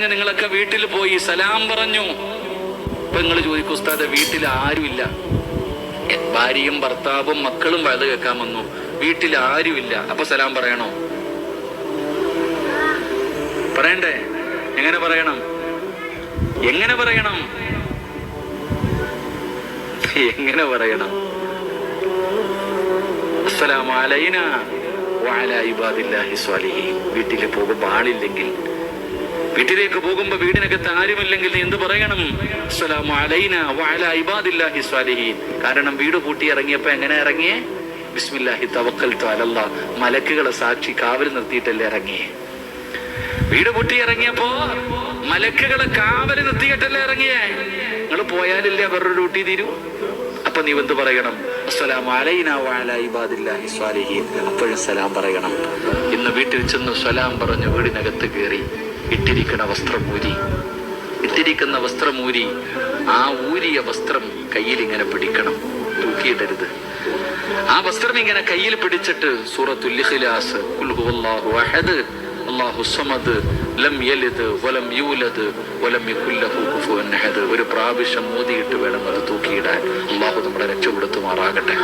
നിങ്ങളൊക്കെ വീട്ടിൽ പോയി സലാം പറഞ്ഞു. ഇപ്പൊ നിങ്ങൾ ചോദിക്കും, ഉസ്താദെ വീട്ടിൽ ആരുമില്ല, ഭാര്യയും ഭർത്താവും മക്കളും വയത് കേൾക്കാൻ വന്നു, വീട്ടിൽ ആരുമില്ല, അപ്പൊ സലാം പറയണോ? പറയണ്ടേ? എങ്ങനെ പറയണം? എങ്ങനെ പറയണം? എങ്ങനെ പറയണം? അസ്സലാമു അലൈനാ വഅലാ ഇബാദില്ലാഹി സ്വാലിഹീൻ. വീട്ടിൽ പോകുമ്പോ ആളില്ലെങ്കിൽ, വീട്ടിലേക്ക് പോകുമ്പോ വീടിനകത്ത് ആരുമില്ലെങ്കിൽ നീ എന്ത് പറയണം? അസ്സലാമു അലൈനാ വഅലാ ഇബാദില്ലാഹി സ്വാലിഹീൻ. കാരണം വീട് പൂട്ടി ഇറങ്ങിയപ്പോ എങ്ങനെ ഇറങ്ങിയേ? ബിസ്മില്ലാഹി തവക്കൽതു അലല്ലാഹ്, മലക്കുകളെ സാക്ഷി കാവൽ നിർത്തിയിട്ടല്ലേ ഇറങ്ങിയേ. വീട് പൂട്ടി ഇറങ്ങിയപ്പോ മലക്കുകളെ കാവൽ നിർത്തിയിട്ടല്ലേ ഇറങ്ങിയേ. നിങ്ങൾ പോയാലില്ലേ വേറൊരു ഡ്യൂട്ടി തീരൂ. അപ്പൊ നീ എന്ത് പറയണം? അസ്സലാമു അലൈനാ വഅലാ ഇബാദില്ലാഹി സ്വാലിഹീൻ. അപ്പോഴും സലാം പറയണം. ഇന്ന് വീട്ടിൽ ചെന്ന് സലാം പറഞ്ഞു വീടിനകത്ത് കയറി ഇട്ടിരിക്കുന്ന വസ്ത്രമൂരി ആ ഊരിയ വസ്ത്രം കയ്യിൽ ഇങ്ങനെ പിടിക്കണം, തൂക്കിയിടരുത്. ആ വസ്ത്രം ഇങ്ങനെ കയ്യിൽ പിടിച്ചിട്ട് സൂറത്തുൽ ഇഖ്ലാസ്, ഖുൽ ഹുവല്ലാഹു അഹദ് അല്ലാഹു സമദ് ലം യലിദ് വലം യൂലദ് വലം യകുൽ ലഹു കുഫുവൻ അഹദ് ഒരു പ്രാവശ്യം മോദിയിട്ട് വേണം അത് തൂക്കിയിടാൻ. അല്ലാഹു നമ്മളെ രക്ഷപ്പെടുത്തുമാറാകട്ടെ.